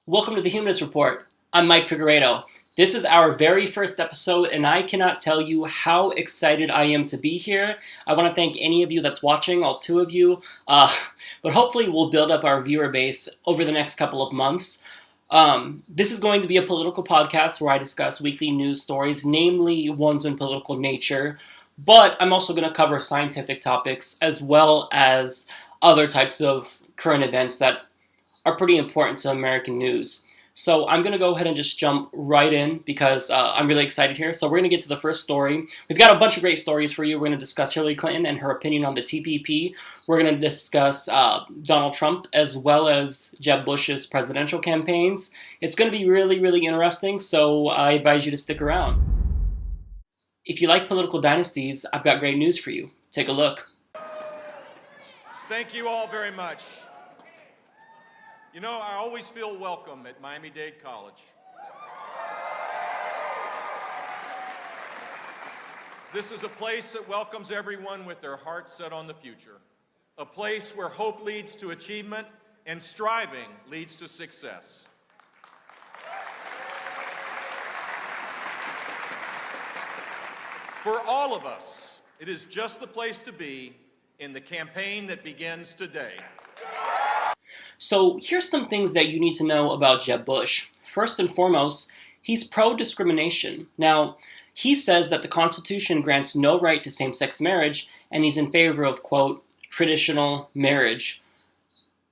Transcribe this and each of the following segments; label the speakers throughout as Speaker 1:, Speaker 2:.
Speaker 1: Welcome to the Humanist Report. I'm Mike Figueredo. This is our very first episode, and I cannot tell you how excited I am to be here. I want to thank any of you that's watching, all two of you, but hopefully we'll build up our viewer base over the next couple of months. This is going to be a political podcast where I discuss weekly news stories, namely ones in political nature, but I'm also going to cover scientific topics as well as other types of current events that are pretty important to American news. So I'm going to go ahead and just jump right in because I'm really excited here. So we're going to get to the first story. We've got a bunch of great stories for you. We're going to discuss Hillary Clinton and her opinion on the TPP. We're going to discuss Donald Trump as well as Jeb Bush's presidential campaigns. It's going to be really, really interesting, so I advise you to stick around. If you like political dynasties, I've got great news for you. Take a look.
Speaker 2: Thank you all very much. You know, I always feel welcome at Miami-Dade College. This is a place that welcomes everyone with their hearts set on the future. A place where hope leads to achievement and striving leads to success. For all of us, it is just the place to be in the campaign that begins today.
Speaker 1: So here's some things that you need to know about Jeb Bush. First and foremost, he's pro-discrimination. Now, he says that the Constitution grants no right to same-sex marriage, and he's in favor of, quote, traditional marriage.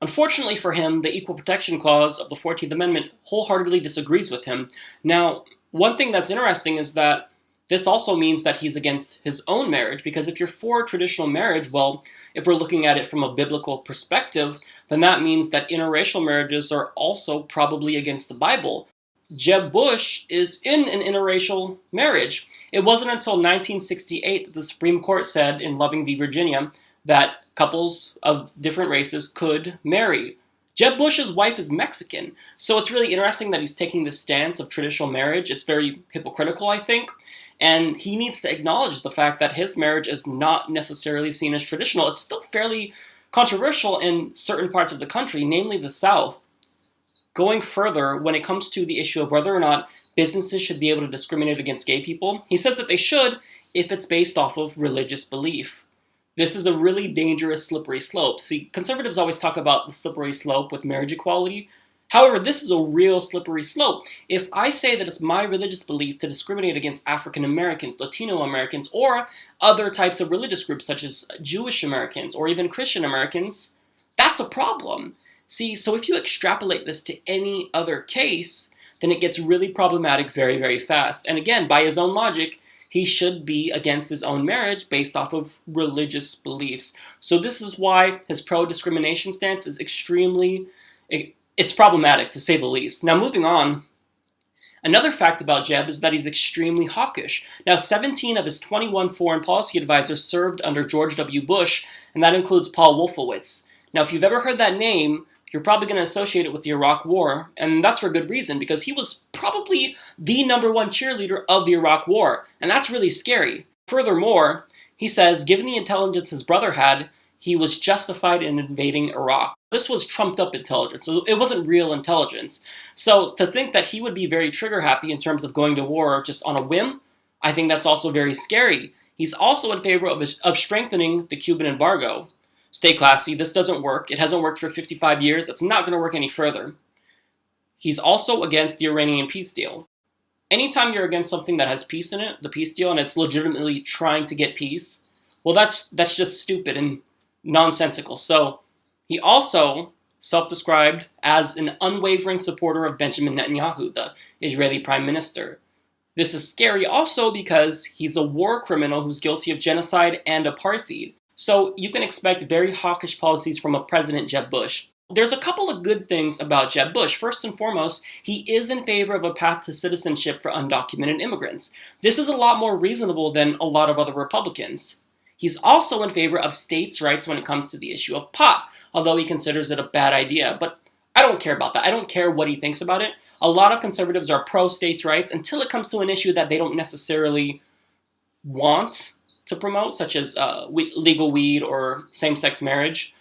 Speaker 1: Unfortunately for him, the Equal Protection Clause of the 14th Amendment wholeheartedly disagrees with him. Now, one thing that's interesting is that this also means that he's against his own marriage, because if you're for traditional marriage, well, if we're looking at it from a biblical perspective, then that means that interracial marriages are also probably against the Bible. Jeb Bush is in an interracial marriage. It wasn't until 1968 that the Supreme Court said in Loving v. Virginia that couples of different races could marry. Jeb Bush's wife is Mexican, so it's really interesting that he's taking this stance of traditional marriage. It's very hypocritical, I think. And he needs to acknowledge the fact that his marriage is not necessarily seen as traditional. It's still fairly controversial in certain parts of the country, namely the South. Going further, when it comes to the issue of whether or not businesses should be able to discriminate against gay people, he says that they should if it's based off of religious belief. This is a really dangerous slippery slope. See, conservatives always talk about the slippery slope with marriage equality. However, this is a real slippery slope. If I say that it's my religious belief to discriminate against African Americans, Latino Americans, or other types of religious groups such as Jewish Americans or even Christian Americans, that's a problem. See, so if you extrapolate this to any other case, then it gets really problematic very, very fast. And again, by his own logic, he should be against his own marriage based off of religious beliefs. So this is why his pro-discrimination stance is it's problematic, to say the least. Now, moving on, another fact about Jeb is that he's extremely hawkish. Now, 17 of his 21 foreign policy advisors served under George W. Bush, and that includes Paul Wolfowitz. Now, if you've ever heard that name, you're probably going to associate it with the Iraq War, and that's for good reason, because he was probably the number one cheerleader of the Iraq War, and that's really scary. Furthermore, he says, given the intelligence his brother had, he was justified in invading Iraq. This was trumped-up intelligence. It wasn't real intelligence. So to think that he would be very trigger-happy in terms of going to war just on a whim, I think that's also very scary. He's also in favor of strengthening the Cuban embargo. Stay classy. This doesn't work. It hasn't worked for 55 years. It's not going to work any further. He's also against the Iranian peace deal. Anytime you're against something that has peace in it, the peace deal, and it's legitimately trying to get peace, well, that's just stupid and nonsensical. So he also self-described as an unwavering supporter of Benjamin Netanyahu, the Israeli prime minister. This is scary also because he's a war criminal who's guilty of genocide and apartheid. So you can expect very hawkish policies from a President Jeb Bush. There's a couple of good things about Jeb Bush. First and foremost, he is in favor of a path to citizenship for undocumented immigrants. This is a lot more reasonable than a lot of other Republicans. He's also in favor of states' rights when it comes to the issue of pot, although he considers it a bad idea. But I don't care about that. I don't care what he thinks about it. A lot of conservatives are pro-states' rights until it comes to an issue that they don't necessarily want to promote, such as legal weed or same-sex marriage.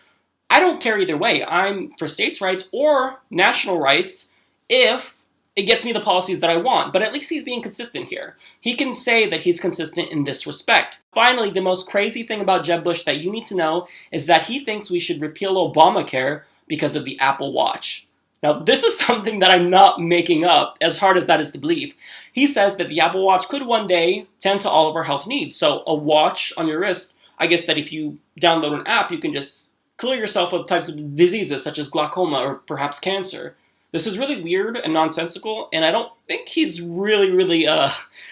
Speaker 1: I don't care either way. I'm for states' rights or national rights if it gets me the policies that I want. But at least he's being consistent here. He can say that he's consistent in this respect. Finally, the most crazy thing about Jeb Bush that you need to know is that he thinks we should repeal Obamacare because of the Apple Watch. Now, this is something that I'm not making up, as hard as that is to believe. He says that the Apple Watch could one day tend to all of our health needs. So a watch on your wrist, I guess that if you download an app, you can just clear yourself of types of diseases such as glaucoma or perhaps cancer. This is really weird and nonsensical, and I don't think he's really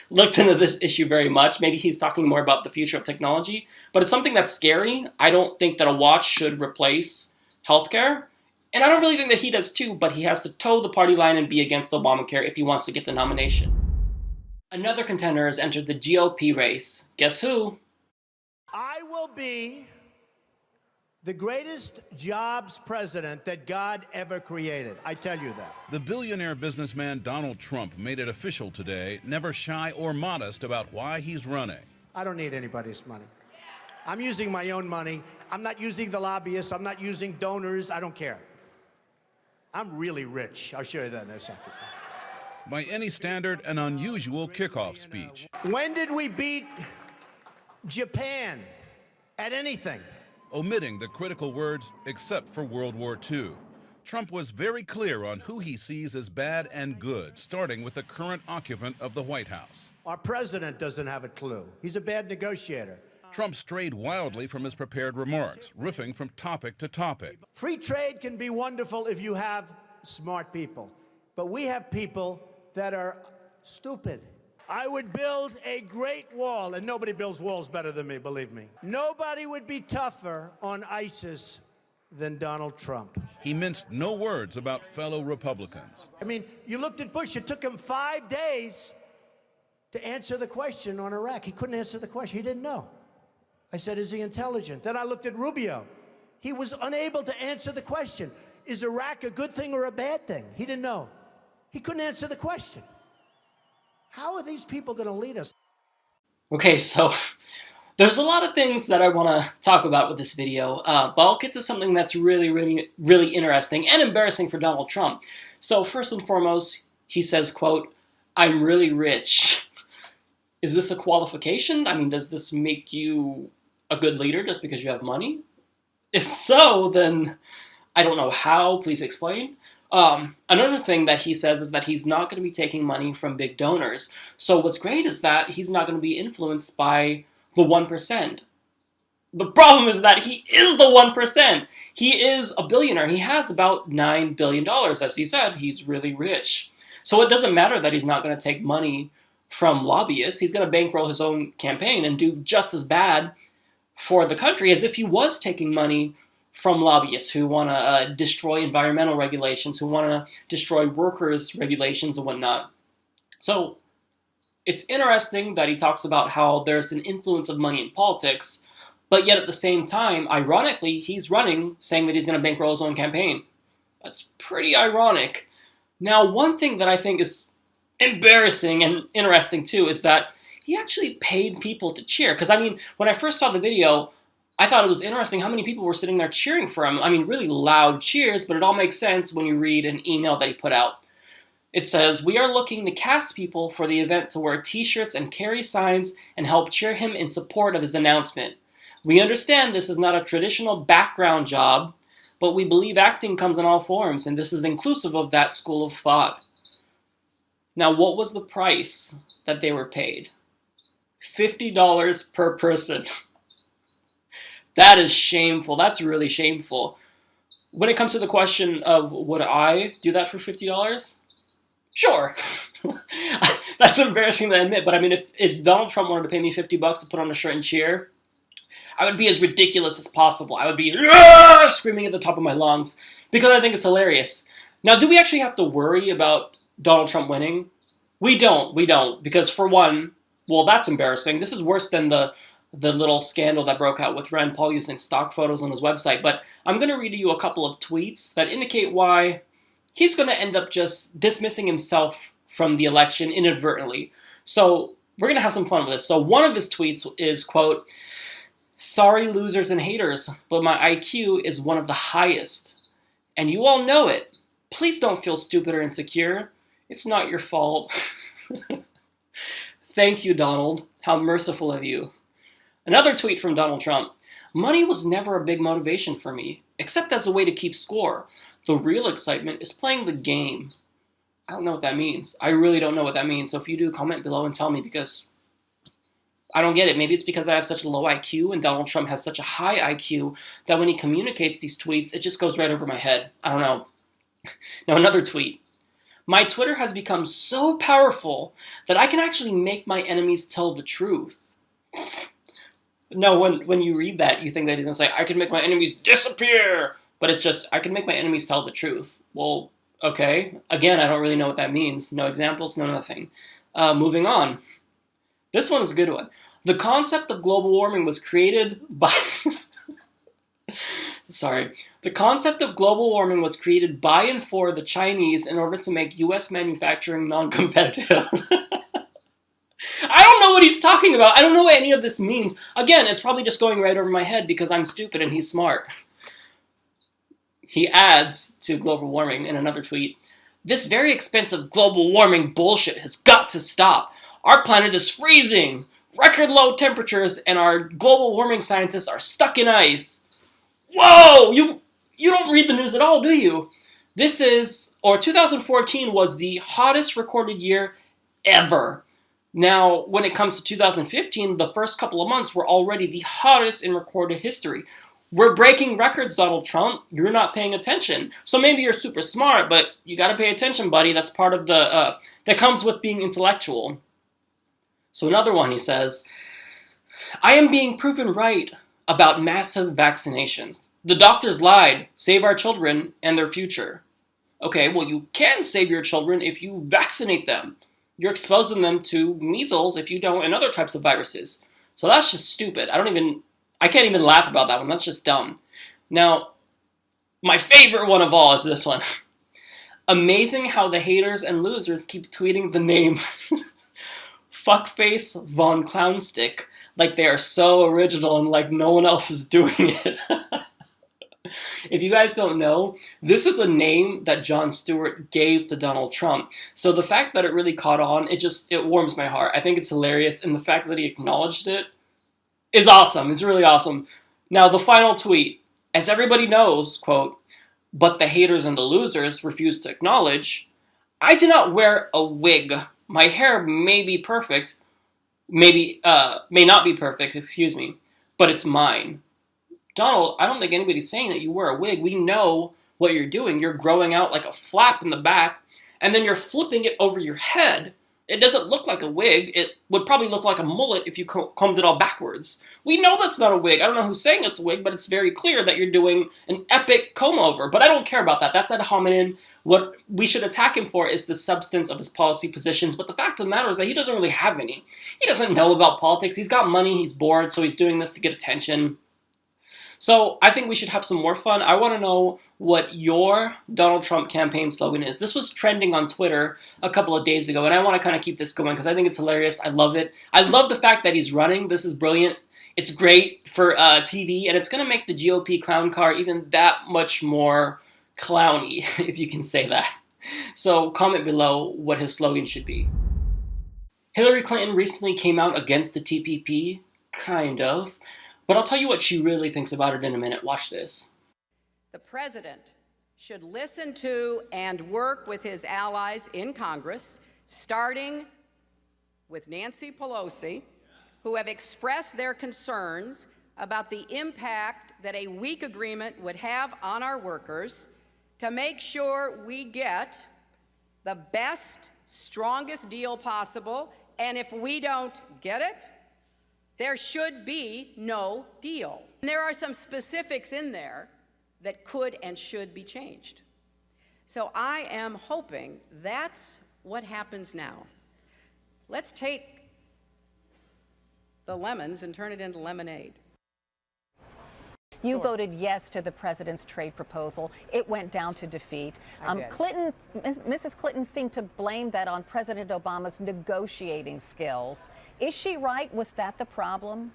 Speaker 1: looked into this issue very much. Maybe he's talking more about the future of technology, but it's something that's scary. I don't think that a watch should replace healthcare. And I don't really think that he does too, but he has to toe the party line and be against Obamacare if he wants to get the nomination. Another contender has entered the GOP race. Guess who?
Speaker 3: I will be the greatest jobs president that God ever created. I tell you that.
Speaker 4: The billionaire businessman Donald Trump made it official today, never shy or modest about why he's running.
Speaker 3: I don't need anybody's money. I'm using my own money. I'm not using the lobbyists. I'm not using donors. I don't care. I'm really rich. I'll show you that in a second.
Speaker 4: By any standard, an unusual kickoff speech.
Speaker 3: When did we beat Japan at anything?
Speaker 4: Omitting the critical words, except for World War II. Trump was very clear on who he sees as bad and good, starting with the current occupant of the White House.
Speaker 3: Our president doesn't have a clue. He's a bad negotiator.
Speaker 4: Trump strayed wildly from his prepared remarks, riffing from topic to topic.
Speaker 3: Free trade can be wonderful if you have smart people, but we have people that are stupid. I would build a great wall, and nobody builds walls better than me, believe me. Nobody would be tougher on ISIS than Donald Trump.
Speaker 4: He minced no words about fellow Republicans.
Speaker 3: I mean, you looked at Bush, it took him 5 days to answer the question on Iraq. He couldn't answer the question, he didn't know. I said, is he intelligent? Then I looked at Rubio. He was unable to answer the question. Is Iraq a good thing or a bad thing? He didn't know. He couldn't answer the question. How are these people going to lead us?
Speaker 1: Okay, so there's a lot of things that I want to talk about with this video, but I'll get to something that's really interesting and embarrassing for Donald Trump. So first and foremost, he says, quote, "I'm really rich." Is this a qualification? I mean, does this make you a good leader just because you have money? If so, then I don't know how. Please explain. Another thing that he says is that he's not going to be taking money from big donors. So what's great is that he's not going to be influenced by the 1%. The problem is that he is the 1%. He is a billionaire. He has about $9 billion. As he said, he's really rich. So it doesn't matter that he's not going to take money from lobbyists. He's going to bankroll his own campaign and do just as bad for the country as if he was taking money from lobbyists who want to destroy environmental regulations, who want to destroy workers' regulations and whatnot. So it's interesting that he talks about how there's an influence of money in politics, but yet at the same time, ironically, he's running saying that he's going to bankroll his own campaign. That's pretty ironic. Now, one thing that I think is embarrassing and interesting too is that he actually paid people to cheer. Because I mean, when I first saw the video, I thought it was interesting how many people were sitting there cheering for him. I mean, really loud cheers, but it all makes sense when you read an email that he put out. It says, "We are looking to cast people for the event to wear t-shirts and carry signs and help cheer him in support of his announcement. We understand this is not a traditional background job, but we believe acting comes in all forms, and this is inclusive of that school of thought." Now, what was the price that they were paid? $50 per person. That is shameful. That's really shameful. When it comes to the question of would I do that for $50? Sure. That's embarrassing to admit, but I mean, if Donald Trump wanted to pay me $50 to put on a shirt and cheer, I would be as ridiculous as possible. I would be screaming at the top of my lungs because I think it's hilarious. Now, do we actually have to worry about Donald Trump winning? We don't, because for one, well, that's embarrassing. This is worse than the little scandal that broke out with Rand Paul using stock photos on his website, but I'm going to read you a couple of tweets that indicate why he's going to end up just dismissing himself from the election inadvertently. So we're going to have some fun with this. So one of his tweets is, quote, "Sorry losers and haters, but my IQ is one of the highest. And you all know it. Please don't feel stupid or insecure. It's not your fault. Thank you, Donald. How merciful of you. Another tweet from Donald Trump. Money was never a big motivation for me, except as a way to keep score. The real excitement is playing the game. I don't know what that means. I really don't know what that means. So if you do, comment below and tell me, because I don't get it. Maybe it's because I have such a low IQ and Donald Trump has such a high IQ that when he communicates these tweets, it just goes right over my head. I don't know. Now, another tweet. My Twitter has become so powerful that I can actually make my enemies tell the truth. No, when you read that, you think that he's going to say, I can make my enemies disappear. But it's just, I can make my enemies tell the truth. Well, okay. Again, I don't really know what that means. No examples, no nothing. Moving on. This one is a good one. The concept of global warming was created by... The concept of global warming was created by and for the Chinese in order to make U.S. manufacturing non-competitive. I don't know what he's talking about. I don't know what any of this means. Again, it's probably just going right over my head because I'm stupid and he's smart. He adds to global warming in another tweet, this very expensive global warming bullshit has got to stop. Our planet is freezing. Record low temperatures and our global warming scientists are stuck in ice. Whoa! You don't read the news at all, do you? 2014 was the hottest recorded year ever. Now, when it comes to 2015, the first couple of months were already the hottest in recorded history. We're breaking records, Donald Trump. You're not paying attention. So maybe you're super smart, but you gotta pay attention, buddy. That's part of that comes with being intellectual. So another one, he says, I am being proven right about massive vaccinations. The doctors lied. Save our children and their future. Okay, well, you can save your children if you vaccinate them. You're exposing them to measles if you don't, and other types of viruses. So that's just stupid. I can't even laugh about that one. That's just dumb. Now, my favorite one of all is this one. Amazing how the haters and losers keep tweeting the name Fuckface Von Clownstick like they are so original and like no one else is doing it. If you guys don't know, this is a name that Jon Stewart gave to Donald Trump. So the fact that it really caught on, it warms my heart. I think it's hilarious, and the fact that he acknowledged it is awesome. It's really awesome. Now, the final tweet. As everybody knows, quote, but the haters and the losers refuse to acknowledge, I do not wear a wig. My hair may be perfect, may not be perfect, excuse me, but it's mine. Donald, I don't think anybody's saying that you wear a wig. We know what you're doing. You're growing out like a flap in the back, and then you're flipping it over your head. It doesn't look like a wig. It would probably look like a mullet if you combed it all backwards. We know that's not a wig. I don't know who's saying it's a wig, but it's very clear that you're doing an epic comb-over. But I don't care about that. That's ad hominem. What we should attack him for is the substance of his policy positions. But the fact of the matter is that he doesn't really have any. He doesn't know about politics. He's got money. He's bored, so he's doing this to get attention. So I think we should have some more fun. I want to know what your Donald Trump campaign slogan is. This was trending on Twitter a couple of days ago, and I want to kind of keep this going because I think it's hilarious. I love it. I love the fact that he's running. This is brilliant. It's great for TV, and it's going to make the GOP clown car even that much more clowny, if you can say that. So comment below what his slogan should be. Hillary Clinton recently came out against the TPP, kind of. But I'll tell you what she really thinks about it in a minute. Watch this.
Speaker 5: The president should listen to and work with his allies in Congress, starting with Nancy Pelosi, who have expressed their concerns about the impact that a weak agreement would have on our workers, to make sure we get the best, strongest deal possible. And if we don't get it, there should be no deal. And there are some specifics in there that could and should be changed. So I am hoping that's what happens now. Let's take the lemons and turn it into lemonade.
Speaker 6: You voted yes to the president's trade proposal. It went down to defeat. Mrs. Clinton seemed to blame that on President Obama's negotiating skills. Is she right? Was that the problem?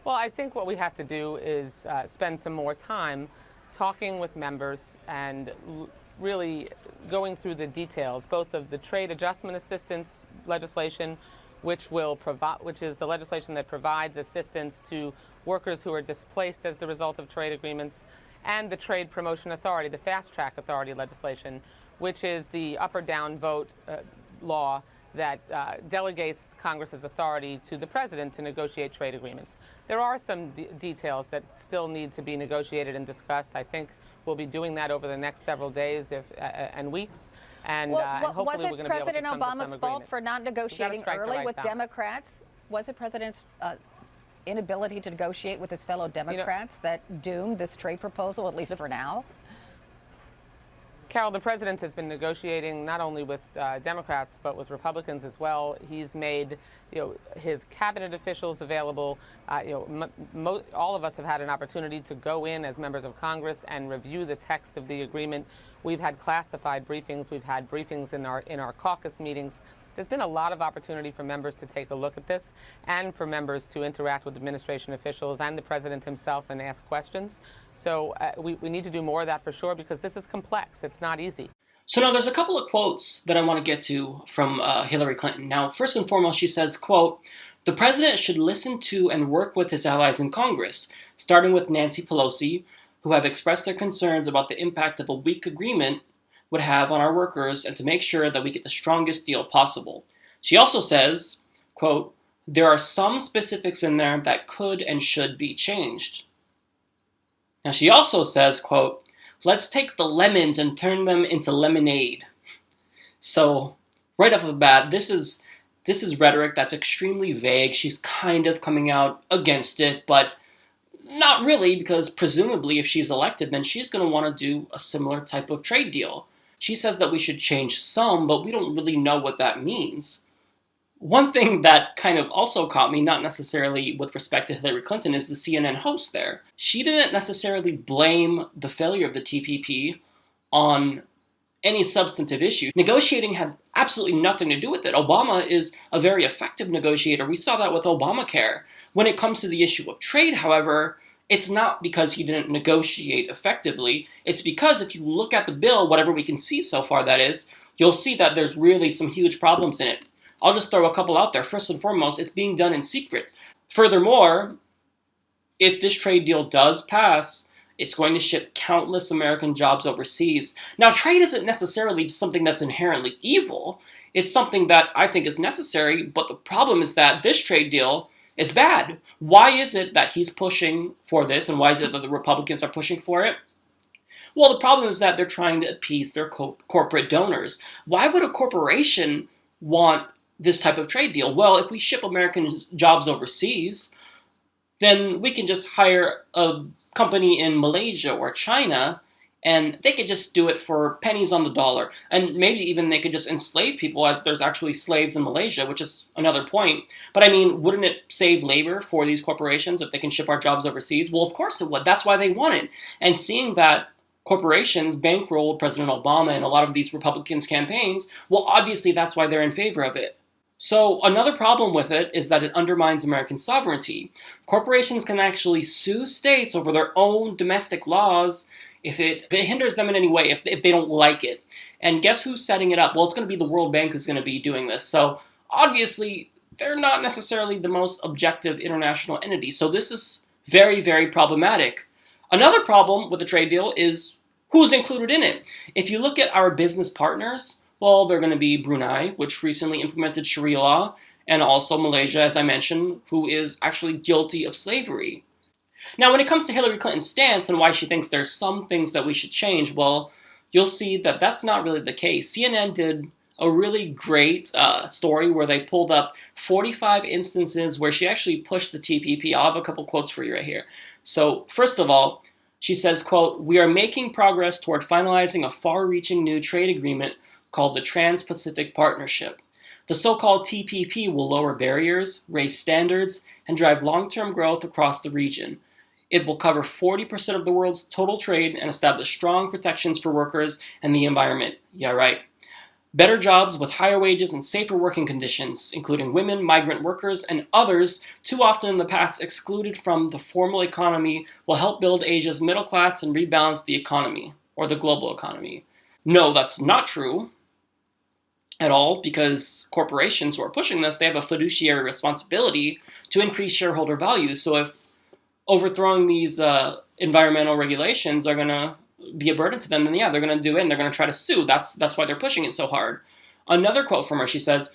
Speaker 7: Well, I think what we have to do is spend some more time talking with members and really going through the details, both of the trade adjustment assistance legislation, which is the legislation that provides assistance to workers who are displaced as the result of trade agreements, and the Trade Promotion Authority, the Fast Track Authority legislation, which is the up or down vote law that delegates Congress's authority to the president to negotiate trade agreements. There are some details that still need to be negotiated and discussed. I think we'll be doing that over the next several days and weeks. And hopefully we're going to be able to come to some agreement.
Speaker 6: Was it President Obama's fault for not negotiating early with Democrats? Was it President's inability to negotiate with his fellow Democrats that doomed this trade proposal, at least for now?
Speaker 7: Carol, the president has been negotiating not only with Democrats but with Republicans as well. He's made his cabinet officials available. All of us have had an opportunity to go in as members of Congress and review the text of the agreement. We've had classified briefings. We've had briefings in our caucus meetings. There's been a lot of opportunity for members to take a look at this and for members to interact with administration officials and the president himself and ask questions. So we need to do more of that for sure, because this is complex. It's not easy.
Speaker 1: So now there's a couple of quotes that I want to get to from Hillary Clinton. Now, first and foremost, she says, quote, "The president should listen to and work with his allies in Congress, starting with Nancy Pelosi, who have expressed their concerns about the impact of a weak agreement would have on our workers, and to make sure that we get the strongest deal possible." She also says, quote, "There are some specifics in there that could and should be changed." Now she also says, quote, "Let's take the lemons and turn them into lemonade." So right off the bat, this is rhetoric that's extremely vague. She's kind of coming out against it, but not really, because presumably if she's elected, then she's going to want to do a similar type of trade deal. She says that we should change some, but we don't really know what that means. One thing that kind of also caught me, not necessarily with respect to Hillary Clinton, is the CNN host there. She didn't necessarily blame the failure of the TPP on any substantive issue. Negotiating had absolutely nothing to do with it. Obama is a very effective negotiator. We saw that with Obamacare. When it comes to the issue of trade, however, it's not because he didn't negotiate effectively. It's because if you look at the bill, whatever we can see so far that is, you'll see that there's really some huge problems in it. I'll just throw a couple out there. First and foremost, it's being done in secret. Furthermore, if this trade deal does pass, it's going to ship countless American jobs overseas. Now, trade isn't necessarily something that's inherently evil. It's something that I think is necessary, but the problem is that this trade deal is bad. Why is it that he's pushing for this, and why is it that the Republicans are pushing for it? Well, the problem is that they're trying to appease their corporate donors. Why would a corporation want this type of trade deal? Well, if we ship American jobs overseas, then we can just hire a company in Malaysia or China, and they could just do it for pennies on the dollar. And maybe even they could just enslave people, as there's actually slaves in Malaysia, which is another point. But I mean, wouldn't it save labor for these corporations if they can ship our jobs overseas? Well, of course it would. That's why they want it. And seeing that corporations bankroll President Obama and a lot of these Republicans' campaigns, well, obviously that's why they're in favor of it. So another problem with it is that it undermines American sovereignty. Corporations can actually sue states over their own domestic laws if it hinders them in any way, if they don't like it. And guess who's setting it up? Well, it's going to be the World Bank who's going to be doing this. So obviously, they're not necessarily the most objective international entity. So this is very, very problematic. Another problem with the trade deal is who's included in it. If you look at our business partners, well, they're going to be Brunei, which recently implemented Sharia law, and also Malaysia, as I mentioned, who is actually guilty of slavery. Now, when it comes to Hillary Clinton's stance and why she thinks there's some things that we should change, well, you'll see that that's not really the case. CNN did a really great story where they pulled up 45 instances where she actually pushed the TPP. I'll have a couple quotes for you right here. So, first of all, she says, quote, "We are making progress toward finalizing a far-reaching new trade agreement called the Trans-Pacific Partnership. The so-called TPP will lower barriers, raise standards, and drive long-term growth across the region. It will cover 40% of the world's total trade and establish strong protections for workers and the environment." Yeah, right. better jobs with higher wages and safer working conditions, including women, migrant workers, and others too often in the past excluded from the formal economy, will help build Asia's middle class and rebalance the economy, or the global economy. No, that's not true at all, because corporations who are pushing this, they have a fiduciary responsibility to increase shareholder value. So if overthrowing these environmental regulations are going to be a burden to them, then yeah, they're going to do it and they're going to try to sue. That's why they're pushing it so hard. Another quote from her, she says,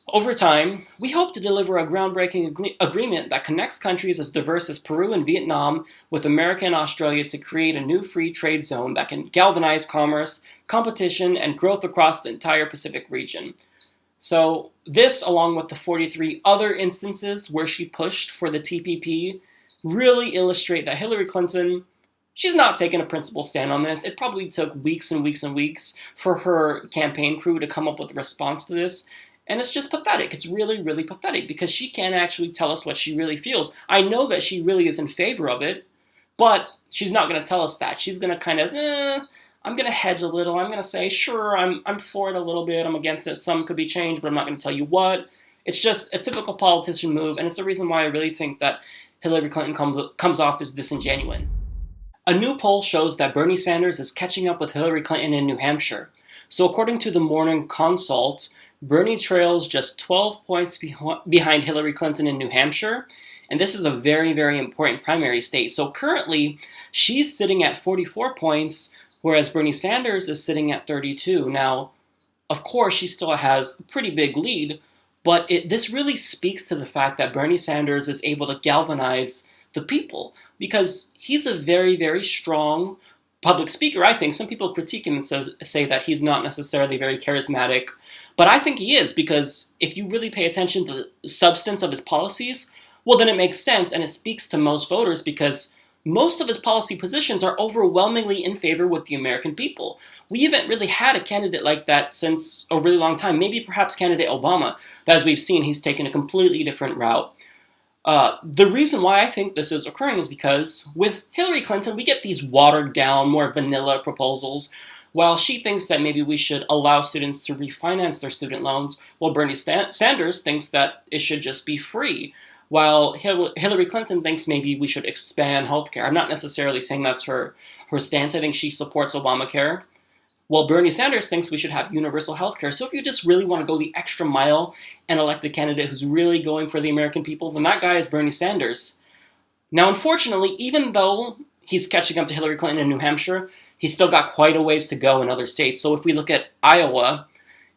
Speaker 1: "Over time, we hope to deliver a groundbreaking agreement that connects countries as diverse as Peru and Vietnam with America and Australia to create a new free trade zone that can galvanize commerce, competition, and growth across the entire Pacific region." So this, along with the 43 other instances where she pushed for the TPP, really illustrate that Hillary Clinton, she's not taking a principled stand on this. It probably took weeks and weeks and weeks for her campaign crew to come up with a response to this. And it's just pathetic. It's really, really pathetic because she can't actually tell us what she really feels. I know that she really is in favor of it, but she's not going to tell us that. She's going to kind of, I'm going to hedge a little. I'm going to say, sure, I'm for it a little bit. I'm against it. Some could be changed, but I'm not going to tell you what. It's just a typical politician move, and it's the reason why I really think that Hillary Clinton comes off as disingenuous. A new poll shows that Bernie Sanders is catching up with Hillary Clinton in New Hampshire. So according to the Morning Consult, Bernie trails just 12 points behind Hillary Clinton in New Hampshire, and this is a very, very important primary state. So currently, she's sitting at 44 points, whereas Bernie Sanders is sitting at 32. Now, of course, she still has a pretty big lead, but this really speaks to the fact that Bernie Sanders is able to galvanize the people, because he's a very, very strong public speaker, I think. Some people critique him and say that he's not necessarily very charismatic, but I think he is, because if you really pay attention to the substance of his policies, well, then it makes sense, and it speaks to most voters, because most of his policy positions are overwhelmingly in favor with the American people. We haven't really had a candidate like that since a really long time, maybe perhaps candidate Obama, but as we've seen, he's taken a completely different route. The reason why I think this is occurring is because with Hillary Clinton, we get these watered down, more vanilla proposals, while she thinks that maybe we should allow students to refinance their student loans, while Bernie Sanders thinks that it should just be free, while Hillary Clinton thinks maybe we should expand healthcare. I'm not necessarily saying that's her stance. I think she supports Obamacare. Well, Bernie Sanders thinks we should have universal healthcare. So if you just really want to go the extra mile and elect a candidate who's really going for the American people, then that guy is Bernie Sanders. Now, unfortunately, even though he's catching up to Hillary Clinton in New Hampshire, he's still got quite a ways to go in other states. So if we look at Iowa,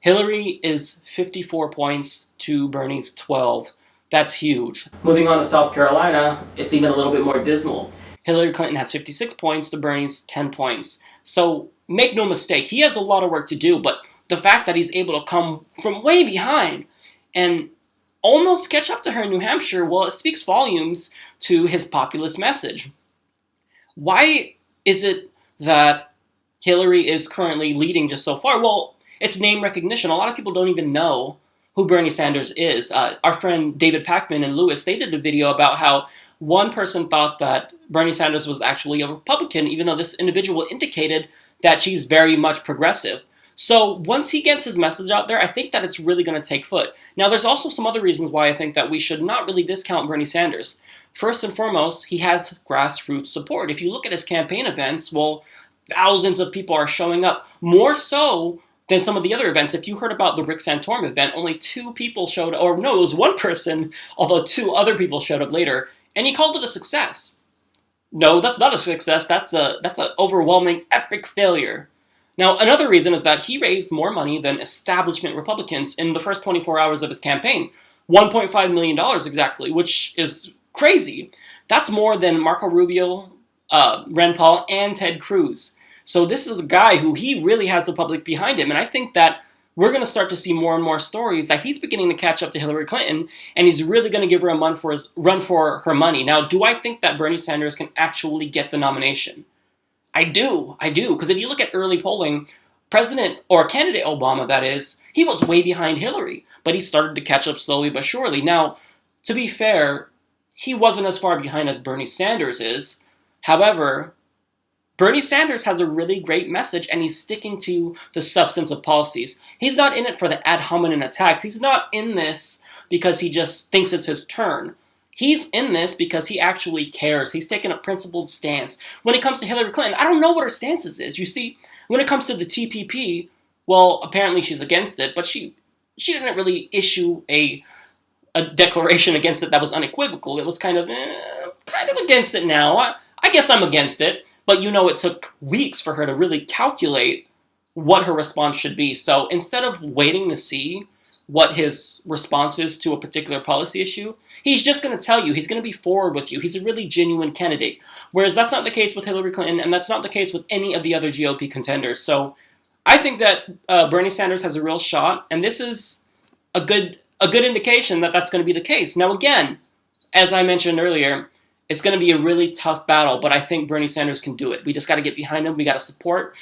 Speaker 1: Hillary is 54 points to Bernie's 12. That's huge. Moving on to South Carolina, it's even a little bit more dismal. Hillary Clinton has 56 points to Bernie's 10 points. So make no mistake, he has a lot of work to do, but the fact that he's able to come from way behind and almost catch up to her in New Hampshire, well, it speaks volumes to his populist message. Why is it that Hillary is currently leading just so far? Well, it's name recognition. A lot of people don't even know who Bernie Sanders is. Our friend David Pakman and Lewis, they did a video about how one person thought that Bernie Sanders was actually a Republican, even though this individual indicated that she's very much progressive. So once he gets his message out there, I think that it's really going to take foot. Now, there's also some other reasons why I think that we should not really discount Bernie Sanders. First and foremost, he has grassroots support. If you look at his campaign events, well, thousands of people are showing up, more so than some of the other events. If you heard about the Rick Santorum event, only 2 people showed up, or no, it was 1 person, although 2 other people showed up later, and he called it a success. No, that's not a success. That's an overwhelming, epic failure. Now, another reason is that he raised more money than establishment Republicans in the first 24 hours of his campaign. $1.5 million exactly, which is crazy. That's more than Marco Rubio, Rand Paul, and Ted Cruz. So this is a guy who he really has the public behind him. And I think that we're going to start to see more and more stories that he's beginning to catch up to Hillary Clinton, and he's really going to give her a run for her money. Now, do I think that Bernie Sanders can actually get the nomination? I do, because if you look at early polling, candidate Obama, that is, he was way behind Hillary, but he started to catch up slowly but surely. Now, to be fair, he wasn't as far behind as Bernie Sanders is. However, Bernie Sanders has a really great message, and he's sticking to the substance of policies. He's not in it for the ad hominem attacks. He's not in this because he just thinks it's his turn. He's in this because he actually cares. He's taken a principled stance. When it comes to Hillary Clinton, I don't know what her stance is. You see, when it comes to the TPP, well, apparently she's against it, but she didn't really issue a declaration against it that was unequivocal. It was kind of against it now. I guess I'm against it. But it took weeks for her to really calculate what her response should be. So instead of waiting to see what his response is to a particular policy issue, he's just going to tell you. He's going to be forward with you. He's a really genuine candidate. Whereas that's not the case with Hillary Clinton, and that's not the case with any of the other GOP contenders. So I think that Bernie Sanders has a real shot, and this is a good indication that that's going to be the case. Now, again, as I mentioned earlier, it's going to be a really tough battle, but I think Bernie Sanders can do it. We just got to get behind him. We got to support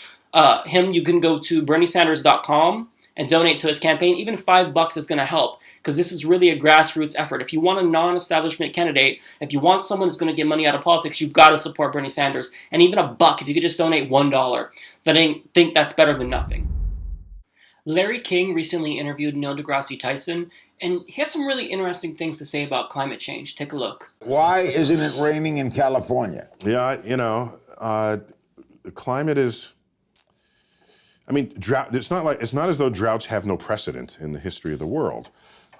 Speaker 1: him. You can go to berniesanders.com and donate to his campaign. Even $5 is going to help, because this is really a grassroots effort. If you want a non-establishment candidate, if you want someone who's going to get money out of politics, you've got to support Bernie Sanders. And even $1, if you could just donate $1, then I think that's better than nothing. Larry King recently interviewed Neil deGrasse Tyson, and he had some really interesting things to say about climate change. Take a look.
Speaker 8: Why isn't it raining in California?
Speaker 9: Yeah, the climate is, drought. It's not as though droughts have no precedent in the history of the world.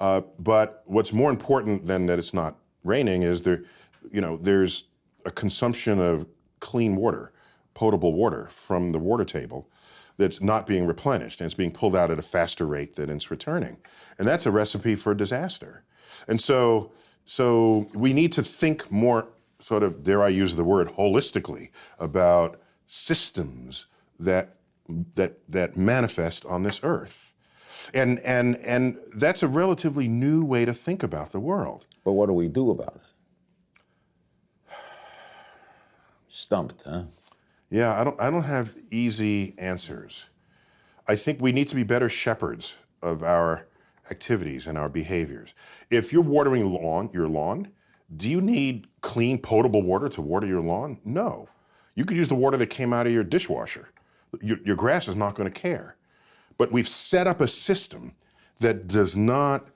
Speaker 9: But what's more important than that it's not raining is there's a consumption of clean water, potable water from the water table that's not being replenished, and it's being pulled out at a faster rate than it's returning. And that's a recipe for disaster. And so we need to think more, sort of, dare I use the word, holistically about systems that manifest on this earth. And that's a relatively new way to think about the world.
Speaker 8: But what do we do about it? Stumped, huh?
Speaker 9: Yeah, I don't have easy answers. I think we need to be better shepherds of our activities and our behaviors. If you're watering your lawn, do you need clean, potable water to water your lawn? No. You could use the water that came out of your dishwasher. Your grass is not going to care. But we've set up a system that does not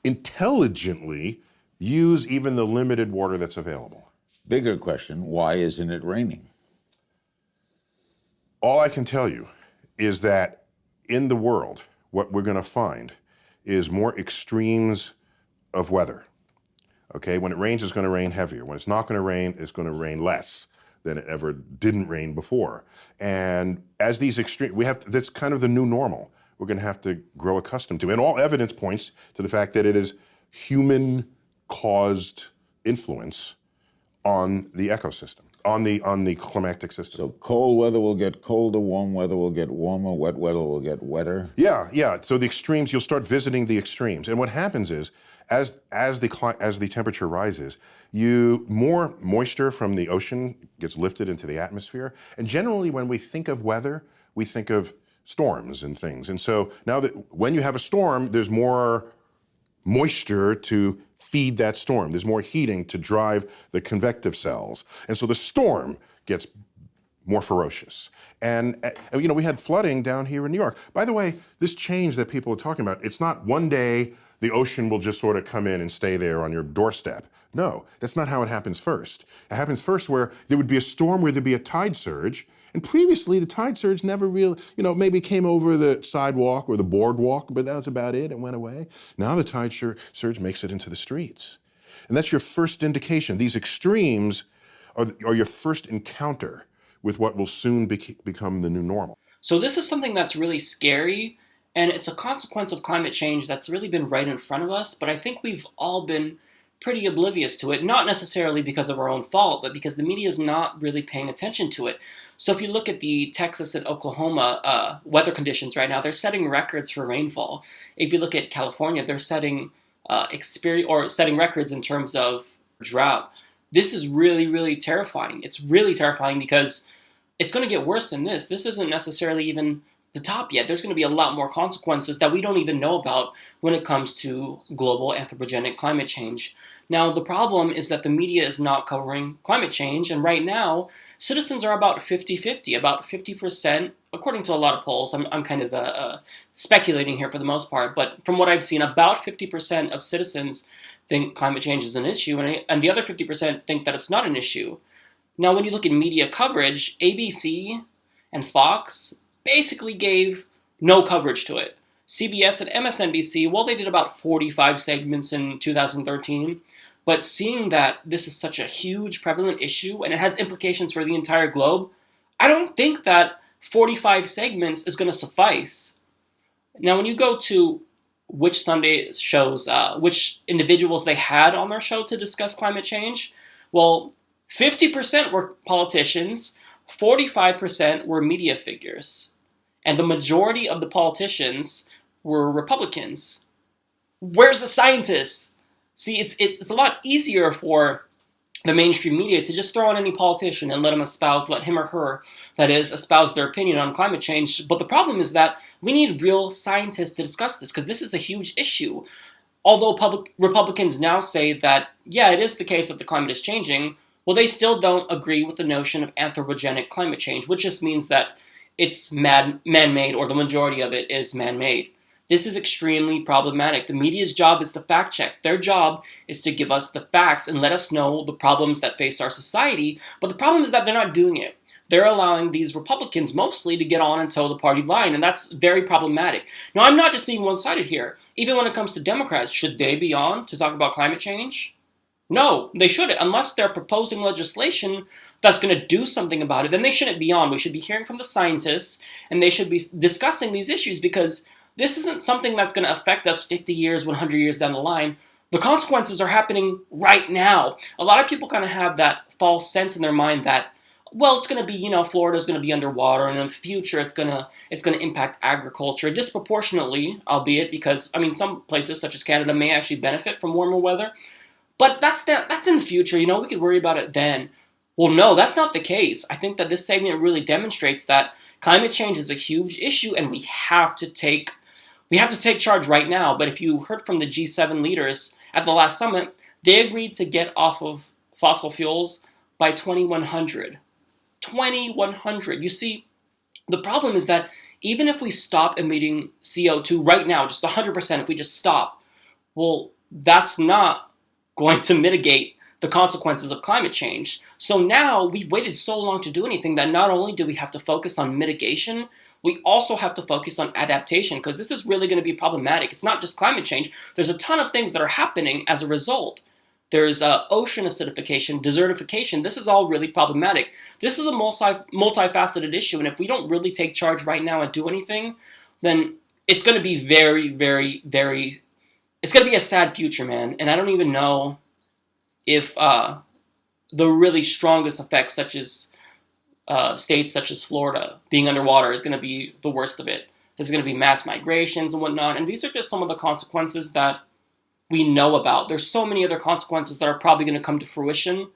Speaker 9: intelligently use even the limited water that's available.
Speaker 8: Bigger question, why isn't it raining?
Speaker 9: All I can tell you is that in the world, what we're going to find is more extremes of weather. Okay, when it rains, it's going to rain heavier. When it's not going to rain, it's going to rain less than it ever didn't rain before. And as these extreme, that's kind of the new normal we're going to have to grow accustomed to. And all evidence points to the fact that it is human-caused influence on the ecosystem, on the climatic system.
Speaker 8: So cold weather will get colder, warm weather will get warmer, wet weather will get wetter?
Speaker 9: Yeah. So the extremes, you'll start visiting the extremes. And what happens is, as the temperature rises, more moisture from the ocean gets lifted into the atmosphere. And generally, when we think of weather, we think of storms and things. And so now that when you have a storm, there's more moisture to feed that storm. There's more heating to drive the convective cells. And so the storm gets more ferocious. And we had flooding down here in New York. By the way, this change that people are talking about, it's not one day the ocean will just sort of come in and stay there on your doorstep. No, that's not how it happens first. It happens first where there would be a storm where there'd be a tide surge. And previously, the tide surge never really, maybe came over the sidewalk or the boardwalk, but that was about it. It went away. Now the tide surge makes it into the streets. And that's your first indication. These extremes are your first encounter with what will soon become the new normal.
Speaker 1: So this is something that's really scary, and it's a consequence of climate change that's really been right in front of us, but I think we've all been pretty oblivious to it, not necessarily because of our own fault, but because the media is not really paying attention to it. So if you look at the Texas and Oklahoma weather conditions right now, they're setting records for rainfall. If you look at California, they're setting records in terms of drought. This is really, really terrifying. It's really terrifying because it's going to get worse than this. This isn't necessarily even the top yet. There's going to be a lot more consequences that we don't even know about when it comes to global anthropogenic climate change. Now, the problem is that the media is not covering climate change, and right now, citizens are about 50-50, about 50%, according to a lot of polls. I'm kind of speculating here for the most part, but from what I've seen, about 50% of citizens think climate change is an issue, and the other 50% think that it's not an issue. Now, when you look at media coverage, ABC and Fox basically gave no coverage to it. CBS and MSNBC, well, they did about 45 segments in 2013, but seeing that this is such a huge prevalent issue and it has implications for the entire globe, I don't think that 45 segments is going to suffice. Now, when you go to which Sunday shows, which individuals they had on their show to discuss climate change, well, 50% were politicians, 45% were media figures, and the majority of the politicians were Republicans. Where's the scientists? See, it's a lot easier for the mainstream media to just throw on any politician and let him or her, that is, espouse their opinion on climate change. But the problem is that we need real scientists to discuss this, because this is a huge issue. Although Republicans now say that, yeah, it is the case that the climate is changing, well, they still don't agree with the notion of anthropogenic climate change, which just means that it's man-made, or the majority of it is man-made. This is extremely problematic. The media's job is to fact-check. Their job is to give us the facts and let us know the problems that face our society, but the problem is that they're not doing it. They're allowing these Republicans mostly to get on and toe the party line, and that's very problematic. Now, I'm not just being one-sided here. Even when it comes to Democrats, should they be on to talk about climate change? No, they shouldn't. Unless they're proposing legislation that's going to do something about it, then they shouldn't be on. We should be hearing from the scientists, and they should be discussing these issues, because this isn't something that's going to affect us 50 years, 100 years down the line. The consequences are happening right now. A lot of people kind of have that false sense in their mind that, well, it's going to be, Florida's going to be underwater, and in the future it's going to impact agriculture disproportionately, albeit because, some places such as Canada may actually benefit from warmer weather. But that's in the future, we could worry about it then. Well, no, that's not the case. I think that this segment really demonstrates that climate change is a huge issue, and we have to take charge right now. But if you heard from the G7 leaders at the last summit, they agreed to get off of fossil fuels by 2100. 2100. You see, the problem is that even if we stop emitting CO2 right now, just 100%, if we just stop, well, that's not going to mitigate the consequences of climate change. So now we've waited so long to do anything that not only do we have to focus on mitigation, we also have to focus on adaptation, because this is really going to be problematic. It's not just climate change. There's a ton of things that are happening as a result. There's ocean acidification, desertification. This is all really problematic. This is a multifaceted issue, and if we don't really take charge right now and do anything, then it's going to be very, very, very... It's going to be a sad future, man. And I don't even know if the really strongest effects, such as states such as Florida being underwater, is going to be the worst of it. There's going to be mass migrations and whatnot. And these are just some of the consequences that we know about. There's so many other consequences that are probably going to come to fruition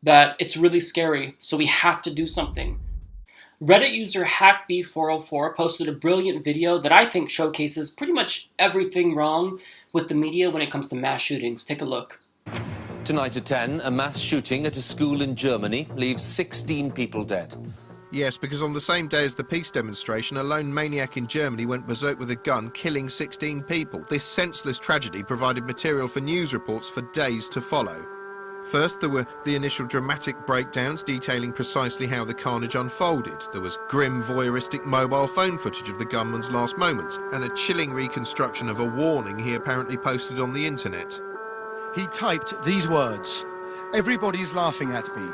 Speaker 1: that it's really scary. So we have to do something. Reddit user HackB404 posted a brilliant video that I think showcases pretty much everything wrong with the media when it comes to mass shootings. Take a look.
Speaker 10: Tonight at 10, a mass shooting at a school in Germany leaves 16 people dead.
Speaker 11: Yes, because on the same day as the peace demonstration, a lone maniac in Germany went berserk with a gun, killing 16 people. This senseless tragedy provided material for news reports for days to follow. First, there were the initial dramatic breakdowns detailing precisely how the carnage unfolded. There was grim, voyeuristic mobile phone footage of the gunman's last moments, and a chilling reconstruction of a warning he apparently posted on the internet.
Speaker 12: He typed these words: "Everybody's laughing at me.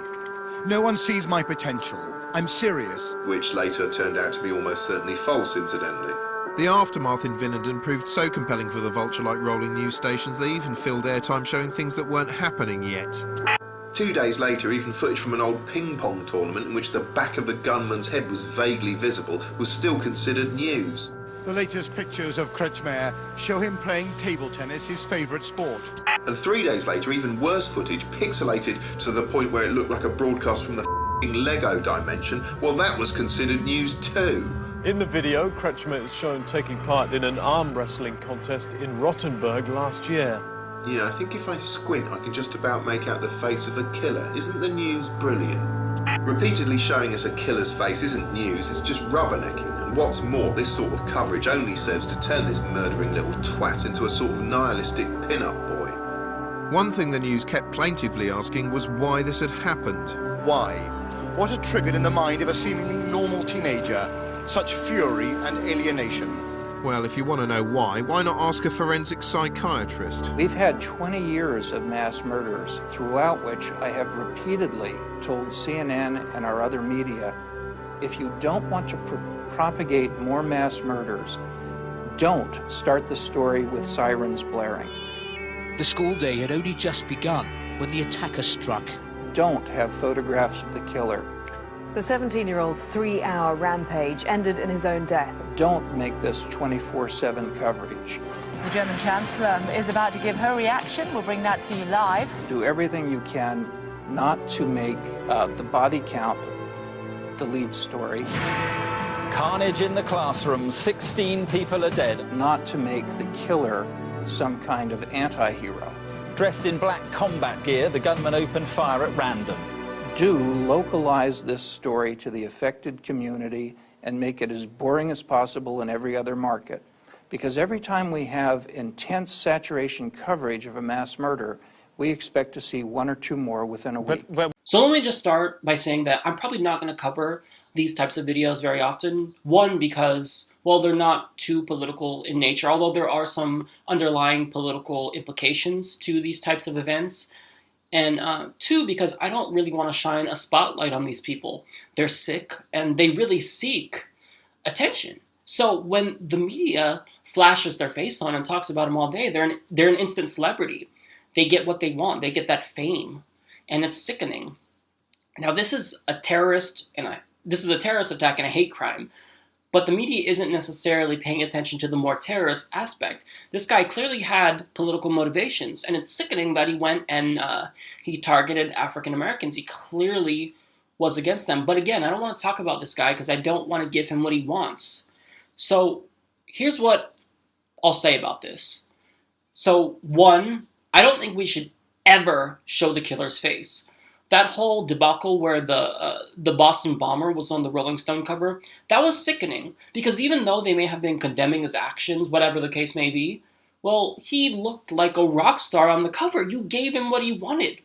Speaker 12: No one sees my potential. I'm serious."
Speaker 13: Which later turned out to be almost certainly false, incidentally.
Speaker 11: The aftermath in Vinenden proved so compelling for the vulture-like rolling news stations they even filled airtime showing things that weren't happening yet.
Speaker 13: 2 days later, even footage from an old ping-pong tournament in which the back of the gunman's head was vaguely visible was still considered news.
Speaker 12: The latest pictures of Kretschmer show him playing table tennis, his favourite sport.
Speaker 13: And 3 days later, even worse footage, pixelated to the point where it looked like a broadcast from the Lego dimension, well, that was considered news too.
Speaker 14: In the video, Kretschmer is shown taking part in an arm wrestling contest in Rottenburg last year.
Speaker 13: Yeah, I think if I squint, I can just about make out the face of a killer. Isn't the news brilliant? Repeatedly showing us a killer's face isn't news, it's just rubbernecking. And what's more, this sort of coverage only serves to turn this murdering little twat into a sort of nihilistic pin-up boy.
Speaker 11: One thing the news kept plaintively asking was why this had happened.
Speaker 12: Why? What had triggered in the mind of a seemingly normal teenager such fury and alienation?
Speaker 11: Well, if you want to know why not ask a forensic psychiatrist?
Speaker 15: We've had 20 years of mass murders, throughout which I have repeatedly told CNN and our other media, if you don't want to propagate more mass murders, don't start the story with sirens blaring.
Speaker 16: The school day had only just begun when the attacker struck.
Speaker 15: Don't have photographs of the killer.
Speaker 17: The 17-year-old's 3-hour rampage ended in his own death.
Speaker 15: Don't make this 24/7 coverage.
Speaker 18: The German Chancellor is about to give her reaction. We'll bring that to you live.
Speaker 15: Do everything you can not to make the body count the lead story.
Speaker 19: Carnage in the classroom, 16 people are dead.
Speaker 15: Not to make the killer some kind of anti-hero.
Speaker 19: Dressed in black combat gear, the gunman opened fire at random.
Speaker 15: Do localize this story to the affected community and make it as boring as possible in every other market. Because every time we have intense saturation coverage of a mass murder, we expect to see 1 or 2 more within a week.
Speaker 1: So let me just start by saying that I'm probably not going to cover these types of videos very often. One, because, well, they're not too political in nature, although there are some underlying political implications to these types of events. And 2, because I don't really want to shine a spotlight on these people. They're sick, and they really seek attention. So when the media flashes their face on and talks about them all day, they're an instant celebrity. They get what they want. They get that fame, and it's sickening. Now, this is a terrorist attack and a hate crime. But the media isn't necessarily paying attention to the more terrorist aspect. This guy clearly had political motivations, and it's sickening that he went and he targeted African Americans. He clearly was against them. But again, I don't want to talk about this guy because I don't want to give him what he wants. So here's what I'll say about this. So 1, I don't think we should ever show the killer's face. That whole debacle where the Boston bomber was on the Rolling Stone cover, that was sickening. Because even though they may have been condemning his actions, whatever the case may be, well, he looked like a rock star on the cover. You gave him what he wanted.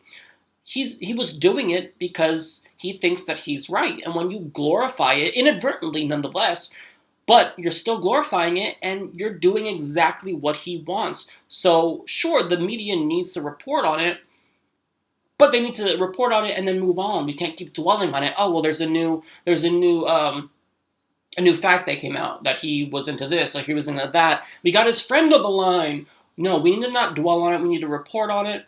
Speaker 1: He was doing it because he thinks that he's right. And when you glorify it, inadvertently nonetheless, but you're still glorifying it and you're doing exactly what he wants. So sure, the media needs to report on it, but they need to report on it and then move on. We can't keep dwelling on it. Oh, well, there's a new fact that came out that he was into this or he was into that. We got his friend on the line. No, we need to not dwell on it. We need to report on it,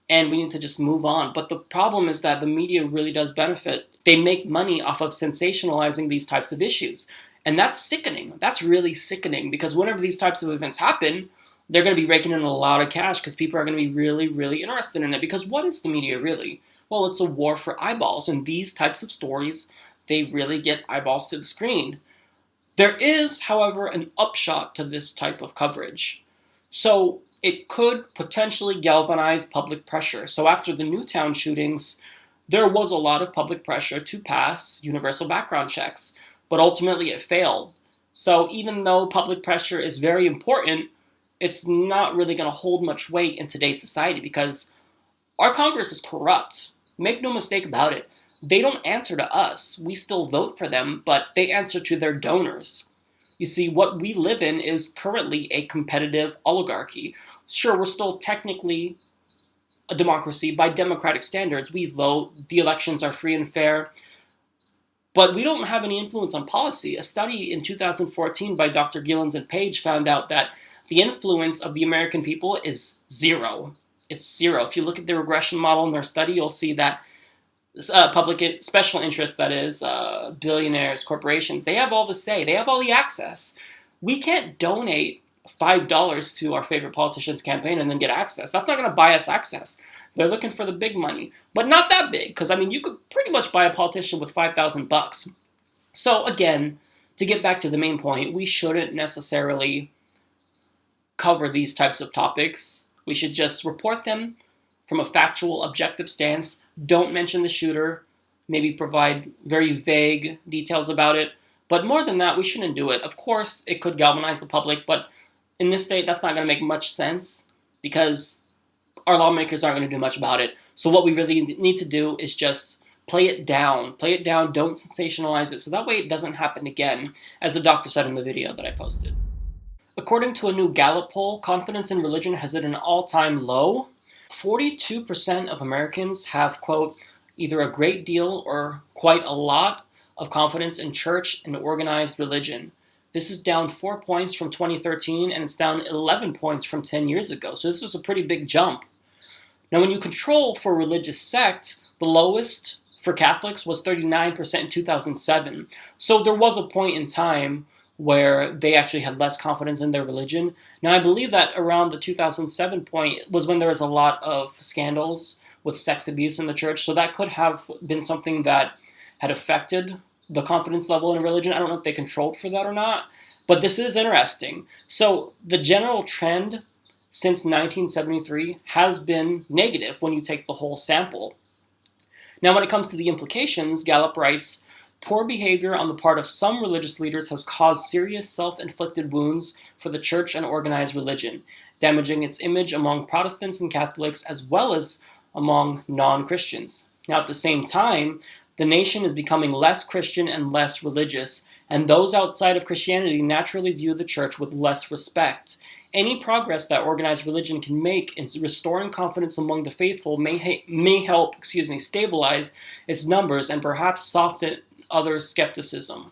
Speaker 1: and we need to just move on. But the problem is that the media really does benefit. They make money off of sensationalizing these types of issues, and that's sickening. That's really sickening because whenever these types of events happen, they're going to be raking in a lot of cash because people are going to be really, really interested in it. Because what is the media really? Well, it's a war for eyeballs. And these types of stories, they really get eyeballs to the screen. There is, however, an upshot to this type of coverage. So it could potentially galvanize public pressure. So after the Newtown shootings, there was a lot of public pressure to pass universal background checks. But ultimately it failed. So even though public pressure is very important, it's not really going to hold much weight in today's society because our Congress is corrupt. Make no mistake about it. They don't answer to us. We still vote for them, but they answer to their donors. You see, what we live in is currently a competitive oligarchy. Sure, we're still technically a democracy by democratic standards. We vote, the elections are free and fair, but we don't have any influence on policy. A study in 2014 by Dr. Gillens and Page found out that the influence of the American people is 0. It's 0. If you look at the regression model in their study, you'll see that public special interests, that is, billionaires, corporations, they have all the say. They have all the access. We can't donate $5 to our favorite politician's campaign and then get access. That's not going to buy us access. They're looking for the big money, but not that big, because, I mean, you could pretty much buy a politician with $5,000. So, again, to get back to the main point, we shouldn't necessarily cover these types of topics. We should just report them from a factual, objective stance. Don't mention the shooter. Maybe provide very vague details about it. But more than that, we shouldn't do it. Of course, it could galvanize the public, but in this state, that's not going to make much sense because our lawmakers aren't going to do much about it. So what we really need to do is just play it down. Play it down. Don't sensationalize it. So that way it doesn't happen again, as the doctor said in the video that I posted. According to a new Gallup poll, confidence in religion has hit an all-time low. 42% of Americans have, quote, either a great deal or quite a lot of confidence in church and organized religion. This is down 4 points from 2013, and it's down 11 points from 10 years ago. So this is a pretty big jump. Now, when you control for a religious sect, the lowest for Catholics was 39% in 2007. So there was a point in time where they actually had less confidence in their religion. Now, I believe that around the 2007 point was when there was a lot of scandals with sex abuse in the church. So that could have been something that had affected the confidence level in religion. I don't know if they controlled for that or not, but this is interesting. So the general trend since 1973 has been negative when you take the whole sample. Now, when it comes to the implications, Gallup writes, poor behavior on the part of some religious leaders has caused serious self-inflicted wounds for the church and organized religion, damaging its image among Protestants and Catholics as well as among non-Christians. Now, at the same time, the nation is becoming less Christian and less religious, and those outside of Christianity naturally view the church with less respect. Any progress that organized religion can make in restoring confidence among the faithful may help stabilize its numbers and perhaps soften other skepticism.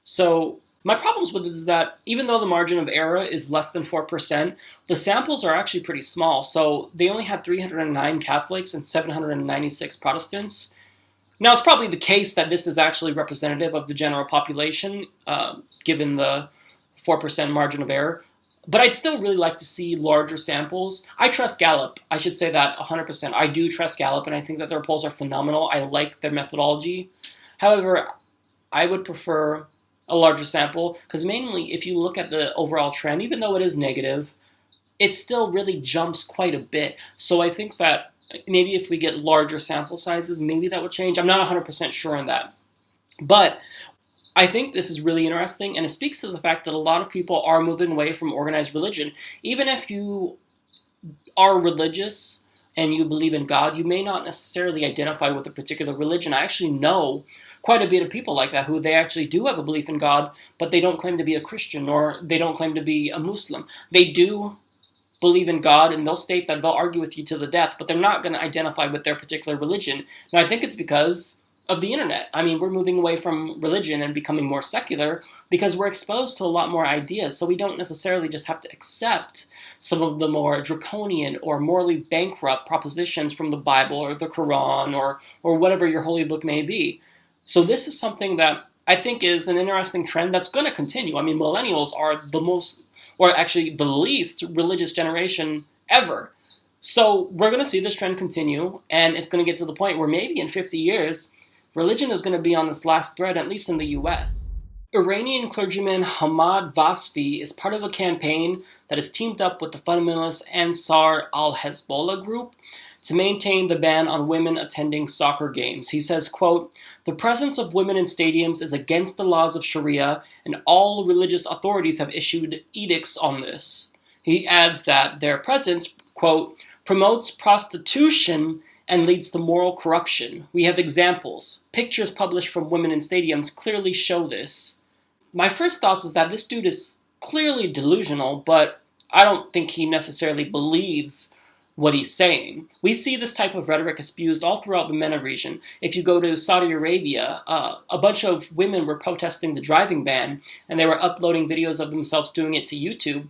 Speaker 1: So my problems with it is that even though the margin of error is less than 4%, the samples are actually pretty small. So they only had 309 Catholics and 796 Protestants. Now, it's probably the case that this is actually representative of the general population, given the 4% margin of error. But I'd still really like to see larger samples. I trust Gallup. I should say that 100%. I do trust Gallup, and I think that their polls are phenomenal. I like their methodology. However, I would prefer a larger sample, because mainly if you look at the overall trend, even though it is negative, it still really jumps quite a bit. So I think that maybe if we get larger sample sizes, maybe that would change. I'm not 100% sure on that. But I think this is really interesting, and it speaks to the fact that a lot of people are moving away from organized religion. Even if you are religious and you believe in God, you may not necessarily identify with a particular religion. I actually know quite a bit of people like that who they actually do have a belief in God, but they don't claim to be a Christian or they don't claim to be a Muslim. They do believe in God, and they'll state that they'll argue with you to the death, but they're not going to identify with their particular religion. Now, I think it's because of the internet. I mean, we're moving away from religion and becoming more secular because we're exposed to a lot more ideas, so we don't necessarily just have to accept some of the more draconian or morally bankrupt propositions from the Bible or the Quran or whatever your holy book may be. So this is something that I think is an interesting trend that's going to continue. I mean, millennials are the most, or actually the least religious generation ever. So we're going to see this trend continue, and it's going to get to the point where maybe in 50 years, religion is going to be on this last thread, at least in the US. Iranian clergyman Hamad Vasfi is part of a campaign that has teamed up with the fundamentalist Ansar al-Hezbollah group to maintain the ban on women attending soccer games. He says, quote, "The presence of women in stadiums is against the laws of Sharia, and all religious authorities have issued edicts on this." He adds that their presence, quote, "promotes prostitution and leads to moral corruption. We have examples. Pictures published from women in stadiums clearly show this." My first thoughts is that this dude is clearly delusional, but I don't think he necessarily believes what he's saying. We see this type of rhetoric abused all throughout the MENA region. If you go to Saudi Arabia, a bunch of women were protesting the driving ban, and they were uploading videos of themselves doing it to YouTube.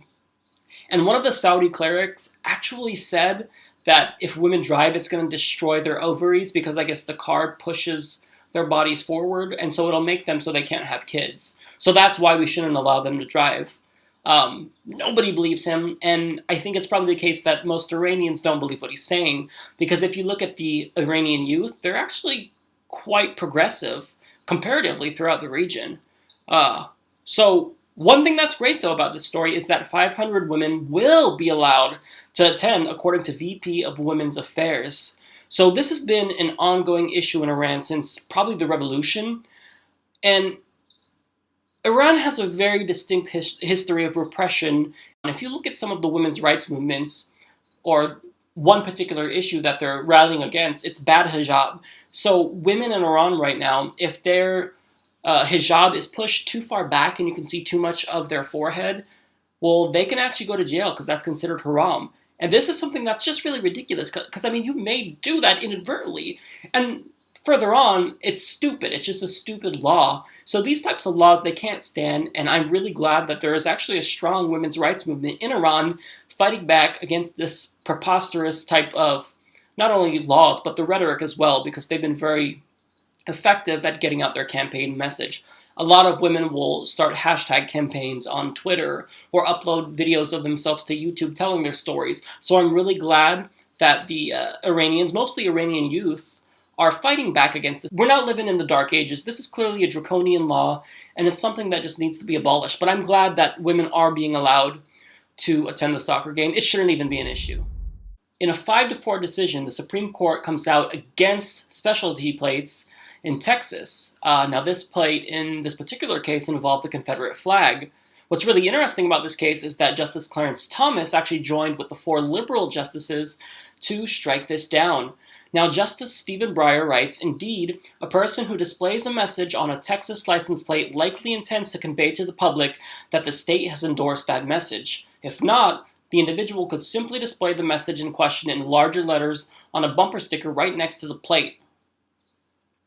Speaker 1: And one of the Saudi clerics actually said that if women drive, it's going to destroy their ovaries because I guess the car pushes their bodies forward, and so it'll make them so they can't have kids. So that's why we shouldn't allow them to drive. Nobody believes him, and I think it's probably the case that most Iranians don't believe what he's saying, because if you look at the Iranian youth, they're actually quite progressive comparatively throughout the region. So one thing that's great, though, about this story is that 500 women will be allowed to attend, according to VP of Women's Affairs. So this has been an ongoing issue in Iran since probably the revolution. And Iran has a very distinct history of repression. And if you look at some of the women's rights movements, or one particular issue that they're rallying against, it's bad hijab. So women in Iran right now, if their hijab is pushed too far back and you can see too much of their forehead, well, they can actually go to jail because that's considered haram. And this is something that's just really ridiculous because, I mean, you may do that inadvertently. And further on, it's stupid. It's just a stupid law. So these types of laws, they can't stand. And I'm really glad that there is actually a strong women's rights movement in Iran fighting back against this preposterous type of not only laws, but the rhetoric as well, because they've been very effective at getting out their campaign message. A lot of women will start hashtag campaigns on Twitter or upload videos of themselves to YouTube telling their stories. So I'm really glad that the Iranians, mostly Iranian youth, are fighting back against this. We're not living in the dark ages. This is clearly a draconian law, and it's something that just needs to be abolished. But I'm glad that women are being allowed to attend the soccer game. It shouldn't even be an issue. In a 5-4 decision, the Supreme Court comes out against specialty plates in Texas. Now this plate in this particular case involved the Confederate flag. What's really interesting about this case is that Justice Clarence Thomas actually joined with the 4 liberal justices to strike this down. Now, Justice Stephen Breyer writes, "Indeed, a person who displays a message on a Texas license plate likely intends to convey to the public that the state has endorsed that message. If not, the individual could simply display the message in question in larger letters on a bumper sticker right next to the plate."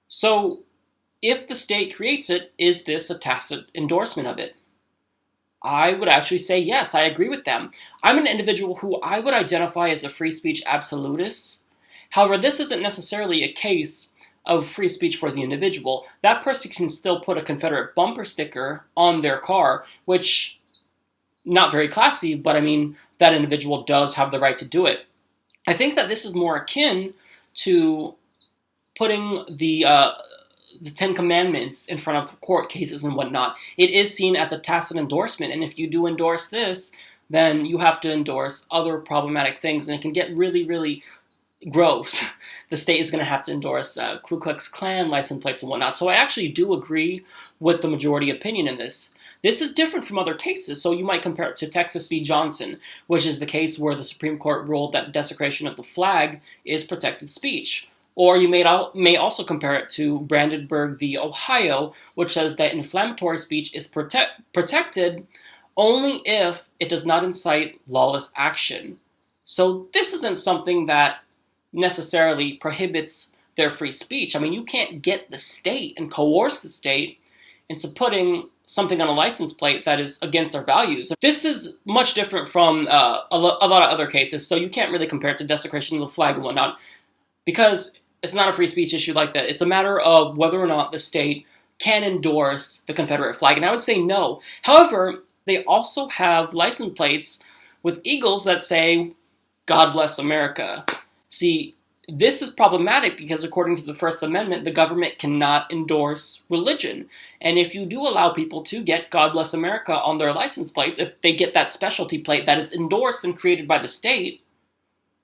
Speaker 1: So, if the state creates it, is this a tacit endorsement of it? I would actually say yes, I agree with them. I'm an individual who I would identify as a free speech absolutist. However, this isn't necessarily a case of free speech for the individual. That person can still put a Confederate bumper sticker on their car, which, not very classy, but I mean, that individual does have the right to do it. I think that this is more akin to putting the 10 Commandments in front of court cases and whatnot. It is seen as a tacit endorsement, and if you do endorse this, then you have to endorse other problematic things, and it can get really, really gross. The state is going to have to endorse Ku Klux Klan license plates and whatnot. So I actually do agree with the majority opinion in this. This is different from other cases, so you might compare it to Texas v. Johnson, which is the case where the Supreme Court ruled that desecration of the flag is protected speech. Or you may also compare it to Brandenburg v. Ohio, which says that inflammatory speech is protected only if it does not incite lawless action. So this isn't something that necessarily prohibits their free speech. I mean, you can't get the state and coerce the state into putting something on a license plate that is against our values. This is much different from a lot of other cases, so you can't really compare it to desecration of the flag and whatnot, because it's not a free speech issue like that. It's a matter of whether or not the state can endorse the Confederate flag, and I would say no. However, they also have license plates with eagles that say, "God bless America." See, this is problematic because according to the First Amendment, the government cannot endorse religion. And if you do allow people to get "God bless America" on their license plates, if they get that specialty plate that is endorsed and created by the state,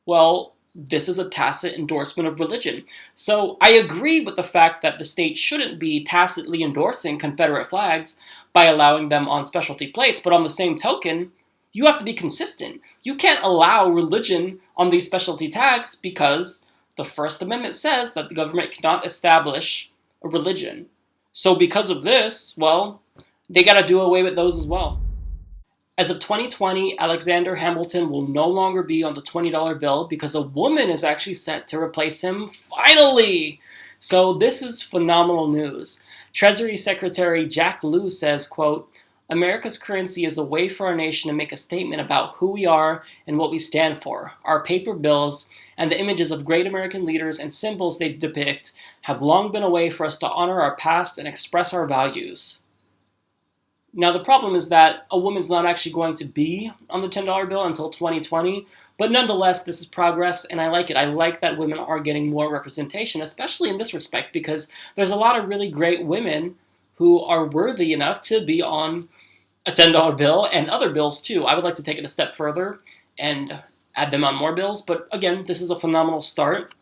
Speaker 1: well, this is a tacit endorsement of religion. So I agree with the fact that the state shouldn't be tacitly endorsing Confederate flags by allowing them on specialty plates, but on the same token, you have to be consistent. You can't allow religion on these specialty tags because the First Amendment says that the government cannot establish a religion. So because of this, well, they got to do away with those as well. As of 2020, Alexander Hamilton will no longer be on the $20 bill because a woman is actually set to replace him, finally! So this is phenomenal news. Treasury Secretary Jack Lew says, quote, "America's currency is a way for our nation to make a statement about who we are and what we stand for. Our paper bills and the images of great American leaders and symbols they depict have long been a way for us to honor our past and express our values." Now, the problem is that a woman's not actually going to be on the $10 bill until 2020, but nonetheless, this is progress, and I like it. I like that women are getting more representation, especially in this respect, because there's a lot of really great women who are worthy enough to be on a $10 bill and other bills too. I would like to take it a step further and add them on more bills, but again, this is a phenomenal start.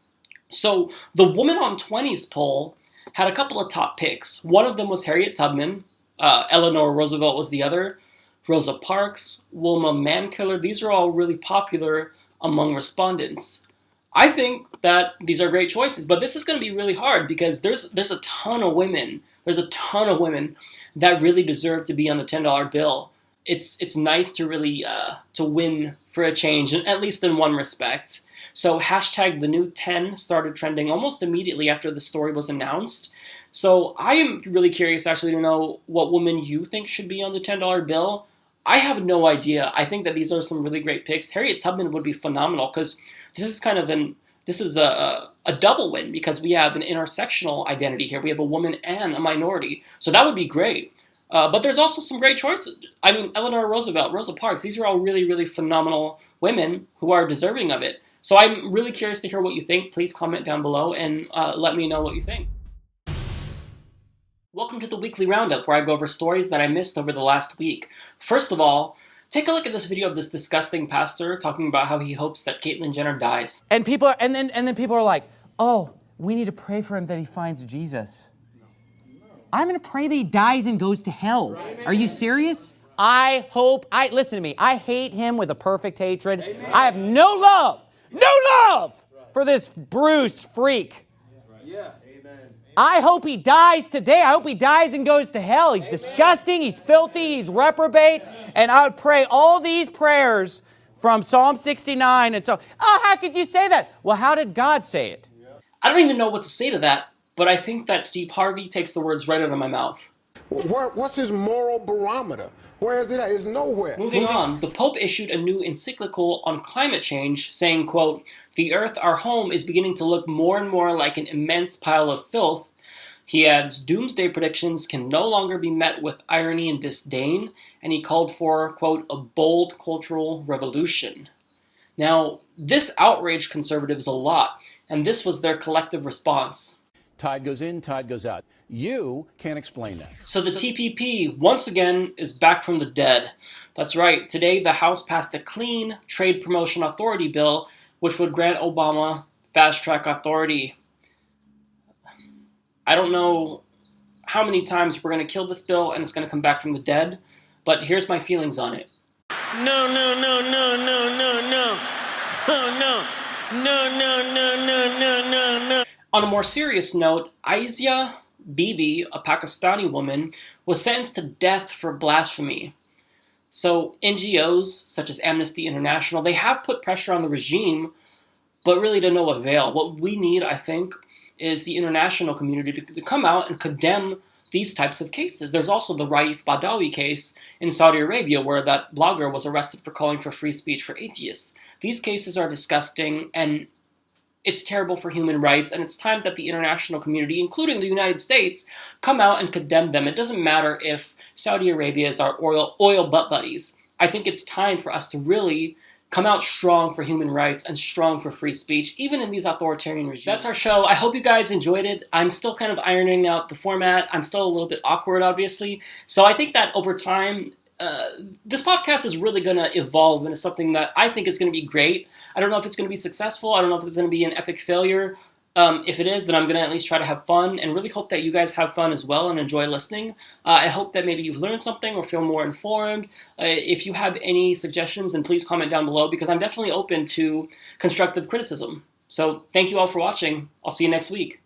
Speaker 1: So the Woman on 20s poll had a couple of top picks. One of them was Harriet Tubman, Eleanor Roosevelt was the other, Rosa Parks, Wilma Mankiller. These are all really popular among respondents. I think that these are great choices, but this is going to be really hard because there's a ton of women. There's a ton of women that really deserve to be on the $10 bill. It's nice to really to win for a change, at least in one respect. So hashtag the new 10 started trending almost immediately after the story was announced. So I am really curious actually to know what woman you think should be on the $10 bill. I have no idea. I think that these are some really great picks. Harriet Tubman would be phenomenal because this is kind of a double win because we have an intersectional identity here. We have a woman and a minority. So that would be great. But there's also some great choices. I mean, Eleanor Roosevelt, Rosa Parks, these are all really, really phenomenal women who are deserving of it. So I'm really curious to hear what you think. Please comment down below and let me know what you think. Welcome to the weekly roundup where I go over stories that I missed over the last week. First of all, take a look at this video of this disgusting pastor talking about how he hopes that Caitlyn Jenner dies.
Speaker 20: And then people are like, oh, we need to pray for him that he finds Jesus. I'm going to pray that he dies and goes to hell. Are you serious? Listen to me, I hate him with a perfect hatred. Amen. I have no love for this Bruce freak. Yeah. I hope he dies today. I hope he dies and goes to hell. He's disgusting, he's filthy, he's reprobate. And I would pray all these prayers from Psalm 69 and so, how could you say that? Well, how did God say it?
Speaker 1: I don't even know what to say to that, but I think that Steve Harvey takes the words right out of my mouth.
Speaker 21: What's his moral barometer? Where is it at? It's nowhere.
Speaker 1: Moving on, the Pope issued a new encyclical on climate change, saying, quote, "The Earth, our home, is beginning to look more and more like an immense pile of filth." He adds, doomsday predictions can no longer be met with irony and disdain, and he called for, quote, "a bold cultural revolution." Now, this outraged conservatives a lot, and this was their collective response.
Speaker 22: Tide goes in, tide goes out. You can't explain that.
Speaker 1: So the TPP, once again, is back from the dead. That's right. Today, the House passed a clean trade promotion authority bill, which would grant Obama fast-track authority. I don't know how many times we're going to kill this bill and it's going to come back from the dead, but here's my feelings on it.
Speaker 23: No.
Speaker 1: On a more serious note, Asia Bibi, a Pakistani woman, was sentenced to death for blasphemy. So NGOs, such as Amnesty International, they have put pressure on the regime, but really to no avail. What we need, I think, is the international community to come out and condemn these types of cases. There's also the Raif Badawi case in Saudi Arabia, where that blogger was arrested for calling for free speech for atheists. These cases are disgusting, and it's terrible for human rights, and it's time that the international community, including the United States, come out and condemn them. It doesn't matter if Saudi Arabia is our oil butt buddies. I think it's time for us to really come out strong for human rights and strong for free speech, even in these authoritarian regimes. That's our show. I hope you guys enjoyed it. I'm still kind of ironing out the format. I'm still a little bit awkward, obviously. So I think that over time, this podcast is really going to evolve into something that I think is going to be great. I don't know if it's going to be successful. I don't know if it's going to be an epic failure. If it is, then I'm going to at least try to have fun and really hope that you guys have fun as well and enjoy listening. I hope that maybe you've learned something or feel more informed. If you have any suggestions, then please comment down below because I'm definitely open to constructive criticism. So thank you all for watching. I'll see you next week.